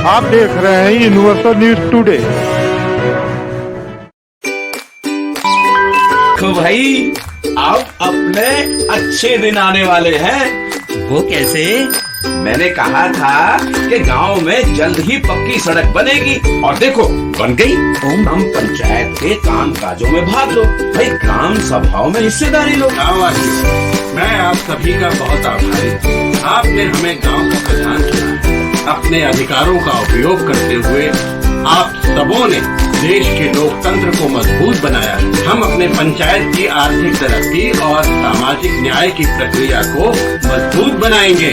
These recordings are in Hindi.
आप देख रहे हैं यूनिवर्सल न्यूज टुडे। तो भाई अब अपने अच्छे दिन आने वाले हैं। वो कैसे? मैंने कहा था कि गांव में जल्द ही पक्की सड़क बनेगी और देखो बन गई। हम पंचायत के काम काजों में भाग लो भाई, ग्राम सभाओं में हिस्सेदारी लो। मैं आप सभी का बहुत आभारी हूँ। आपने हमें गांव का प्रधान चुना। अपने अधिकारों का उपयोग करते हुए आप सबों ने देश के लोकतंत्र को मजबूत बनाया। हम अपने पंचायत की आर्थिक तरक्की और सामाजिक न्याय की प्रक्रिया को मजबूत बनाएंगे।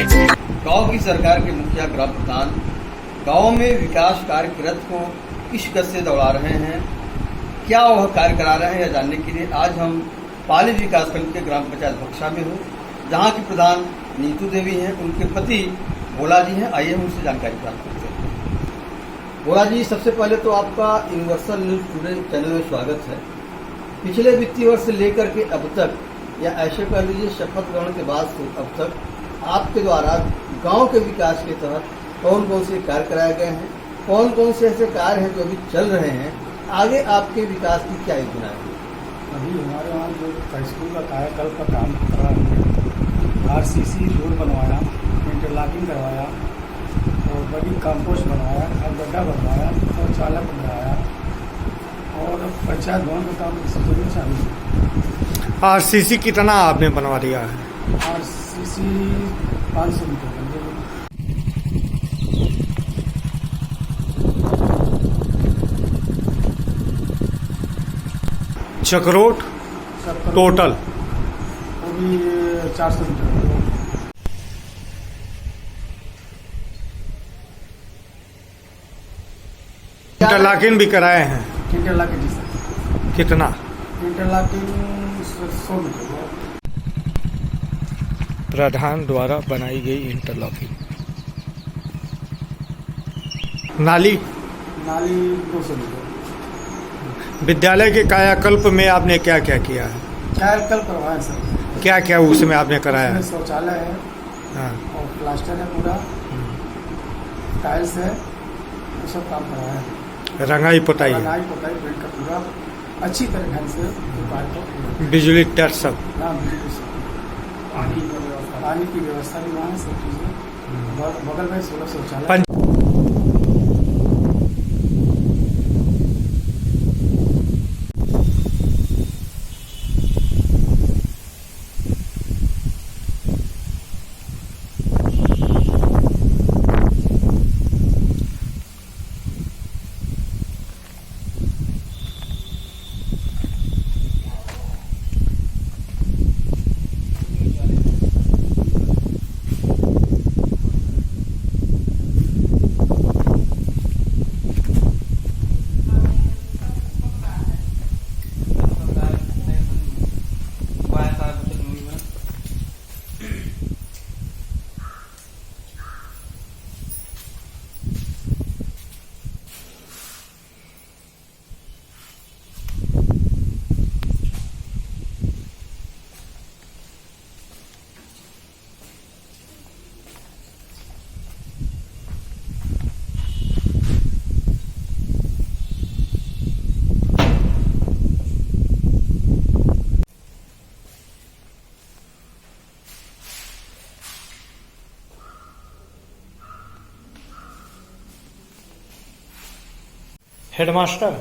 गांव की सरकार के मुखिया ग्राम प्रधान गांव में विकास कार्य की रथ को किस गति से दौड़ा रहे हैं, क्या वह कार्य करा रहे हैं, यह जानने के लिए आज हम पाली विकासखंड के ग्राम पंचायत बक्सा में हूँ, जहाँ की प्रधान नीतू देवी हैं, उनके पति भोला जी हैं। आइए हम उनसे जानकारी प्राप्त करते हैं। भोला जी, सबसे पहले तो आपका यूनिवर्सल न्यूज टुडे चैनल में स्वागत है। पिछले वित्तीय वर्ष से लेकर के अब तक, या ऐसे कह लीजिए शपथ ग्रहण के बाद से अब तक, आपके द्वारा गांव के विकास के तहत कौन कौन से कार्य कराए गए हैं, कौन कौन से ऐसे कार्य हैं जो अभी चल रहे हैं, आगे आपके विकास की क्या योजना है? अभी हमारे वहाँ जो स्कूल का कायाकल्प का काम कर रहा है, आरसीसी रोड बनवाया, इंटरलॉकिंग करवाया और बड़ी कंपोस्ट बनवाया, अब गड्ढा बनवाया, शौचालय बनवाया और पंचायत भवन का काम इसी जगह चालू है। आरसीसी कितना आपने बनवा दिया है? आरसीसी 500 मीटर बन गई। चक्रोट टोटल वो भी 400 मीटर। इंटरलॉकिंग भी कराए हैं? इंटरलॉकिंग कितना? Interlocking 100 metre. प्रधान द्वारा बनाई गई इंटरलॉकिंग। नाली 200 मीटर। विद्यालय के कायाकल्प में आपने क्या क्या किया है? कायाकल्प करवाया सर। क्या क्या उसमें आपने कराया है? शौचालय है, हाँ। और प्लास्टर है, पूरा टाइल्स है, वो सब काम कराया है। रंगाई पोताई है? रंगाई पोताई पेंट का पूरा अच्छी तरह ढंग से कार्य। बिजली टच सब? हाँ, बिजली सब। पानी की व्यवस्था भी वहाँ है, सब चीज़ें। बगल में 16 शौचालय। हेडमास्टर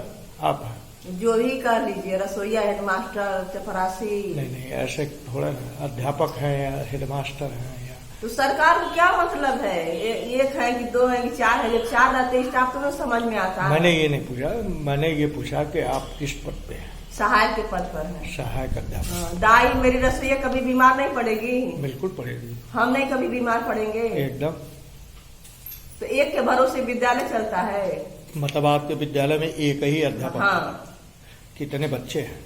आप? जो भी कर लीजिए, रसोईया, हेडमास्टर, चपरासी। नहीं ऐसे थोड़ा अध्यापक हैं या हेडमास्टर हैं या? तो सरकार को क्या मतलब है? एक है कि दो है कि चार है? जब चार रहते स्टाफ तो समझ में आता है। मैंने ये नहीं पूछा, मैंने ये पूछा कि आप किस पद पे हैं? सहायक के पद पर है। सहायक अध्यापक। दाई मेरी रसोईया कभी बीमार नहीं पड़ेगी? बिल्कुल पड़ेगी। हम नहीं कभी बीमार पड़ेंगे एकदम। तो एक के भरोसे विद्यालय चलता है। मतलब आपके विद्यालय में एक ही अध्यापक? हाँ। कितने बच्चे हैं?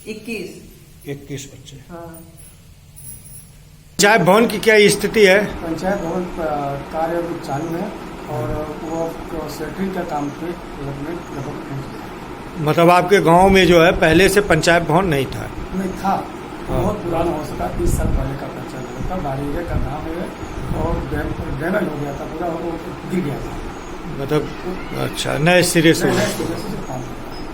21 बच्चे। हाँ। पंचायत भवन की क्या स्थिति है? पंचायत भवन कार्य चालू है और वो सेंटरिंग का काम पे लगभग। मतलब आपके गांव में जो है पहले से पंचायत भवन नहीं था? नहीं था, बहुत पुराना हो सका, 30 साल पहले का पंचायत भवन था। बारीरे का नाम है और डैमेज हो गया था पूरा, वो गिर गया था। मतलब अच्छा, नए सिरे से नए सिरे से काम कर रहा है।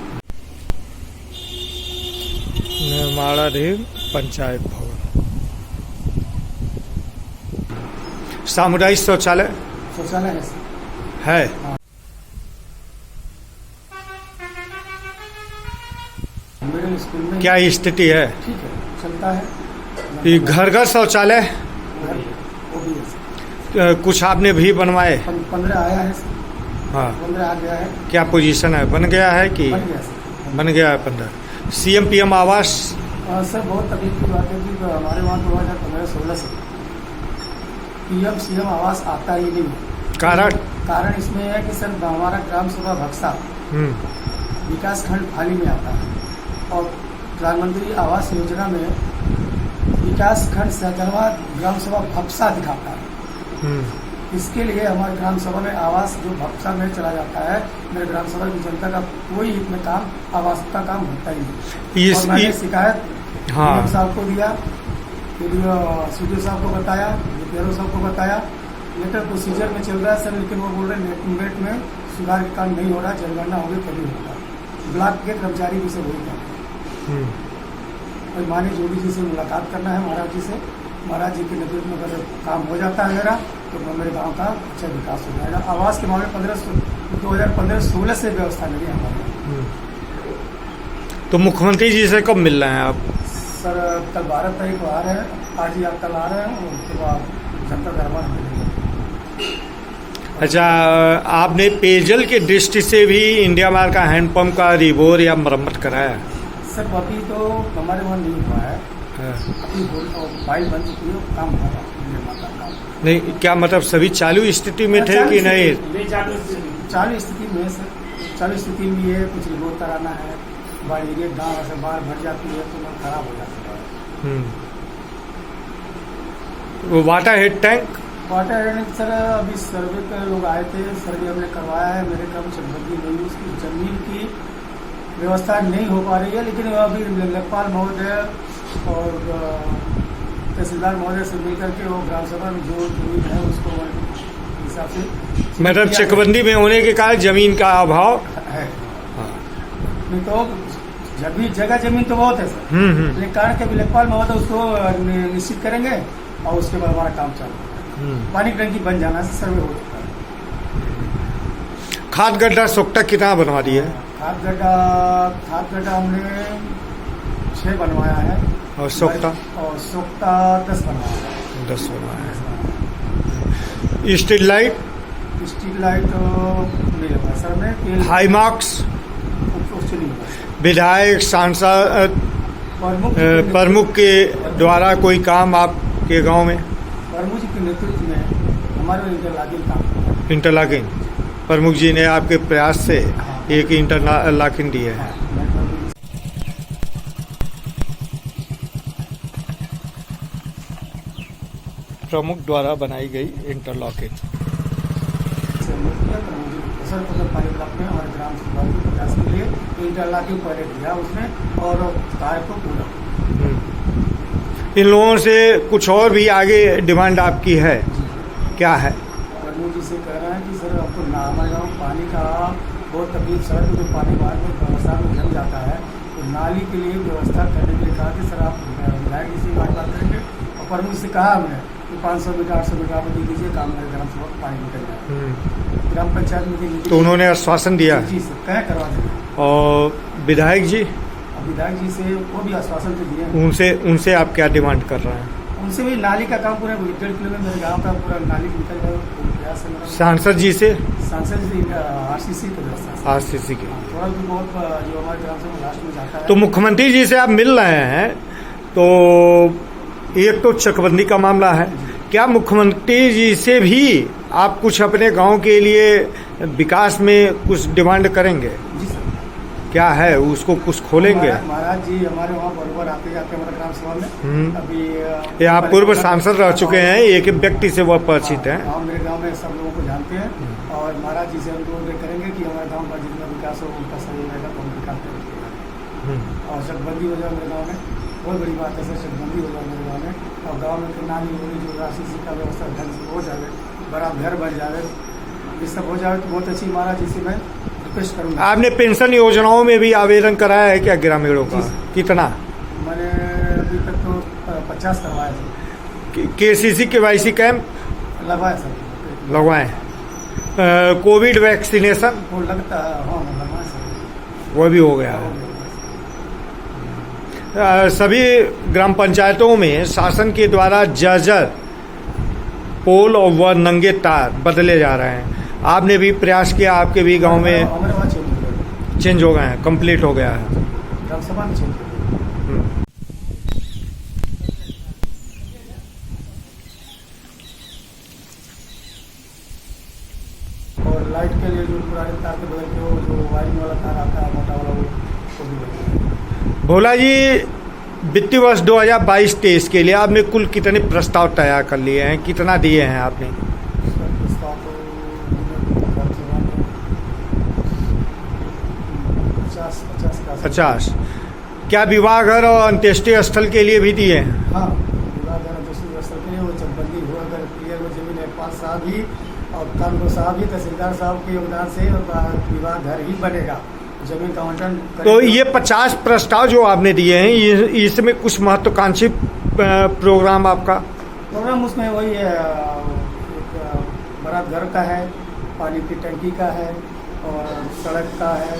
निर्माणाधीन पंचायत भवन, सामुदायिक शौचालय शौचालय है। मिडिल स्कूल में क्या स्थिति है? ठीक है, चलता है। ये घर घर शौचालय घर वो भी है। कुछ आपने भी बनवाए? 15 आया है सर, हाँ, 15 आ गया है, क्या पोजीशन है? बन गया है कि बन गया सर। बन गया है 15? सीएम पीएम आवास सर बहुत तकलीफ की बात है कि हमारे वहाँ 2015-16 से पीएम सीएम आवास आता ही नहीं है। कारण इसमें है कि सर हमारा ग्राम सभा भक्सा विकास खंड फाली में आता है और प्रधानमंत्री आवास योजना में विकास खंड सहजनवा ग्राम सभा भक्सा दिखाता है। इसके लिए हमारे ग्राम सभा में आवास जो भक्सा में चला जाता है, मेरे ग्राम सभा की जनता का कोई हित में काम आवास का काम होता ही नहीं। और मैंने शिकायत डीएम साहब को दिया, सीडीओ साहब को बताया, डीपीआरओ साहब को बताया, लेटर प्रोसीजर में चल रहा है सर, लेकिन वो बोल रहे हैं नेट में सुधार का काम नहीं हो रहा, जनगणना होगी तभी होगा। ब्लॉक के कर्मचारी भी से वही काम और माननीय जोगी जी से मुलाकात करना है, महाराज जी से। महाराज जी के नेतृत्व में अगर काम हो जाता है मेरा तो मेरे गांव का अच्छा विकास हो जाएगा। आवास के मामले 2015-16 से व्यवस्था नहीं है हमारे। तो मुख्यमंत्री जी से कब मिल रहे हैं आप? सर कल 12 तारीख को आ रहे हैं, आज ही आप कल आ रहे हैं और उसके बाद जनता दरबार मिलेगा। अच्छा, आपने पेयजल की दृष्टि से भी इंडिया मार्ग का हैंडपंप का रिबोर या मरम्मत कराया? सर अभी तो हमारे वहाँ नहीं हुआ है, अभी फाइल बन चुकी है, काम हो रहा है। नहीं, क्या मतलब सभी चालू स्थिति में थे कि नहीं? चालू स्थिति में सर, चालू स्थिति में ये कुछ रिपोर्ट कराना है, बाढ़ गाँव से बाढ़ भर जाती है तो खराब हो जाता है। वो वाटर हेड टैंक सर अभी सर्वे के लोग आए थे, सर्वे हमने करवाया है, मेरे काम चकबंदी नहीं, उसकी जमीन की व्यवस्था नहीं हो पा रही है, लेकिन अभी लेखपाल महोदय और तहसीलदार महोदय से मिलकर के वो ग्राम सभा में जो जमीन है उसको हिसाब से मतलब चकबंदी में होने के कारण जमीन का अभाव है। नहीं तो जगह जमीन तो बहुत है सर, लेकिन कारण के लेखपाल महोदय उसको निश्चित करेंगे और उसके बाद हमारा काम चालू है। पानी टंकी बन जाना से सर्वे हो चुका है। खाद गड्ढा सोख्ता कितना बनवा दिया है? खाद गड्ढा हमने 6 बनवाया है और सोख्ता 10 बनवाया है। 10 बनवाया है। स्ट्रीट लाइट तो नहीं लगा सर, हमने हाई मार्क्स कुछ नहीं लगा। विधायक सांसद प्रमुख के द्वारा कोई काम आपके गांव में? प्रमुख जी के नेतृत्व में हमारे इंटरलॉकिंग प्रमुख जी ने आपके प्रयास से एक इंटरलॉकिंग दी है। प्रमुख द्वारा बनाई गई इंटरलॉकिंग हमारे ग्राम सभा के प्रयास के लिए इंटरलॉकिंग पहले दिया उसने और कार्य को पूरा। इन लोगों से कुछ और भी आगे डिमांड आपकी है? क्या है? प्रमुख जी से कह रहे हैं कि सर आपको हमारे गाँव पानी का बहुत तकलीफ, सड़क में पानी बाद में व्यवस्था में जम जाता है, तो नाली के लिए व्यवस्था करने के लिए कहा कि सर आप विधायक जी से बात करेंगे। और प्रमुख से कहा हमने कि 500 मीटर 800 मीटर आप दे दीजिए, काम मेरे ग्राम सभा पानी निकल जाए। ग्राम पंचायत में तो उन्होंने आश्वासन दिया जी सर, कह करवा देंगे। और विधायक जी से वो भी आश्वासन तो दिए। उनसे आप क्या डिमांड कर रहे हैं? उनसे भी नाली का काम पूरा 1.5 किलो में मेरे गाँव का पूरा नाली निकल जाए। सांसद जी से आरसीसी की व्यवस्था, आरसीसी के थोड़ा भी बहुत जो हमारे ग्राम से लास्ट में जाता है। तो मुख्यमंत्री जी से आप मिल रहे हैं, तो एक तो चकबंदी का मामला है, क्या मुख्यमंत्री जी से भी आप कुछ अपने गांव के लिए विकास में कुछ डिमांड करेंगे? जी सर। क्या है उसको कुछ खोलेंगे? महाराज जी हमारे वहाँ बराबर आते जाते हमारे ग्राम सभा में। अभी ये आप पूर्व सांसद रह चुके हैं, एक व्यक्ति से वह परिचित हैं। मेरे गांव में सब लोगों को जानते हैं और महाराज जी से अनुरोध करेंगे कि हमारे गांव का जितना विकास हो उनका सहयोग रहेगा तो हम विकास करेंगे। और चकबंदी हो जाए मेरे गाँव में, बहुत बड़ी बात है सर, चकबंदी हो जाए मेरे गाँव में और गाँव में नाली होगी जो आरसीसी का व्यवस्था ढंग से हो जाए, बड़ा घर बन जाए, ये सब हो जाए तो बहुत अच्छी महाराज, इसी में रिक्वेस्ट करूँगा। आपने पेंशन योजनाओं में भी आवेदन कराया है क्या ग्रामीणों का? कितना? मैंने अभी तक तो 50 करवाया था। KCC KYC कैंप लगवाया सर। लगवाए? कोविड वैक्सीनेशन वो लगता है, हाँ लगवाया सर। वो भी हो गया है। सभी ग्राम पंचायतों में शासन के द्वारा जर्जर पोल और व नंगे तार बदले जा रहे हैं। आपने भी प्रयास किया, आपके भी गांव में हमारे वहाँ चेंज हो गए हैं, कंप्लीट हो गया है। ग्राम सभा में चेंज हो गया। और लाइट के लिए जो पुराने तार के बदल के वो जो वायरिंग वाला तार आता है मोटा वाला, वो भी बदल। भोला जी, वित्तीय वर्ष 2022-23 के लिए आपने कुल कितने प्रस्ताव तैयार कर लिए हैं? कितना दिए हैं आपने? 50। क्या विवाह घर और अंत्येष्टि स्थल के लिए भी दिए हैं? हाँ, विवाह घर अंत्येष्टि स्थल के लिए वो चकबंदी हो, अगर क्लियर हो जमीन, लेखपाल साहब ही और कानून साहब ही, तहसीलदार साहब के योगदान से विवाह घर ही बनेगा, जमीन का आवंटन। तो ये 50 प्रस्ताव जो आपने दिए हैं, इसमें कुछ महत्वाकांक्षी प्रोग्राम आपका? प्रोग्राम उसमें वही है, बारात घर का है, पानी की टंकी का है, और सड़क का है,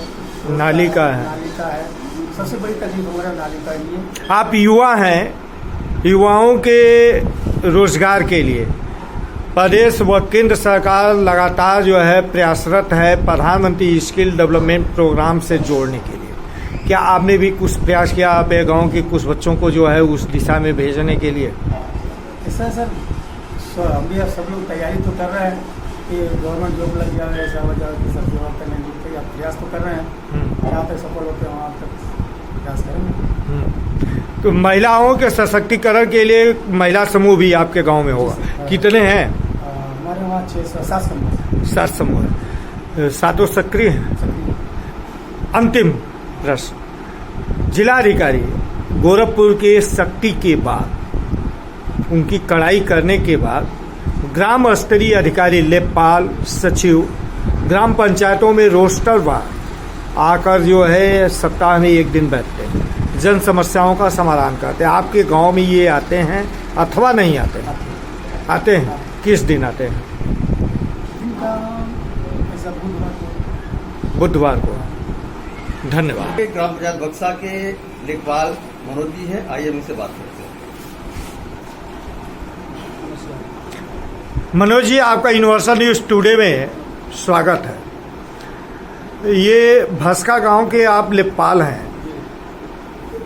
नाली का है। नाली का है। सबसे बड़ी तकलीफ हमारा नाली का ही है। आप युवा हैं, युवाओं के रोजगार के लिए प्रदेश व केंद्र सरकार लगातार जो है प्रयासरत है प्रधानमंत्री स्किल डेवलपमेंट प्रोग्राम से जोड़ने के लिए। क्या आपने भी कुछ प्रयास किया अपने गांव के कुछ बच्चों को जो है उस दिशा में भेजने के लिए? ऐसा सर, हम भी सब लोग तैयारी तो कर रहे हैं कि गवर्नमेंट जॉब लग जाए, ऐसा हो जाए कि सब जॉब करने के लिए प्रयास तो कर रहे हैं। जहाँ तक सफल होते हैं वहाँ तक प्रयास करेंगे। तो महिलाओं के सशक्तिकरण के लिए महिला समूह भी आपके गांव में होगा? कितने हैं? हमारे वहाँ 6-7 समूह। 7 समूह, 7 सक्रिय हैं। अंतिम प्रश्न, जिलाधिकारी गोरखपुर के शक्ति के बाद, उनकी कड़ाई करने के बाद ग्राम स्तरीय अधिकारी, लेखपाल, सचिव ग्राम पंचायतों में रोस्टरवार आकर जो है सप्ताह में एक दिन बैठते हैं, जन समस्याओं का समाधान करते हैं। आपके गांव में ये आते हैं अथवा नहीं आते हैं? आते हैं। किस दिन आते हैं? बुधवार को। धन्यवाद। ग्राम पंचायत बक्सा के लेखपाल मनोज जी हैं, आइए हम इनसे बात करते हैं। मनोज जी, आपका यूनिवर्सल न्यूज़ टुडे में स्वागत है। ये भस्का गांव के आप लेखपाल हैं।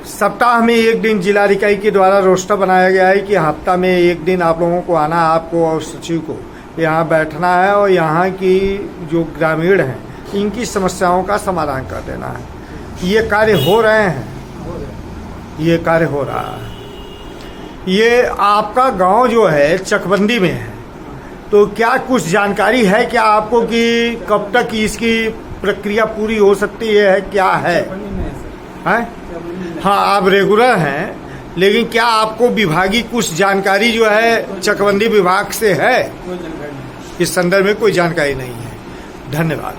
सप्ताह में एक दिन जिलाधिकारी के द्वारा रोस्टर बनाया गया है कि हफ्ता में एक दिन आप लोगों को आना, आपको और सचिव को यहाँ बैठना है और यहाँ की जो ग्रामीण हैं इनकी समस्याओं का समाधान कर देना है। ये कार्य हो रहे हैं? ये कार्य हो रहा है। ये आपका गांव जो है चकबंदी में है, तो क्या कुछ जानकारी है क्या आपको कि कब तक इसकी प्रक्रिया पूरी हो सकती है? क्या है? हाँ, आप रेगुलर हैं, लेकिन क्या आपको विभागीय कुछ जानकारी जो है चकबंदी विभाग से है? इस संदर्भ में कोई जानकारी नहीं है। धन्यवाद।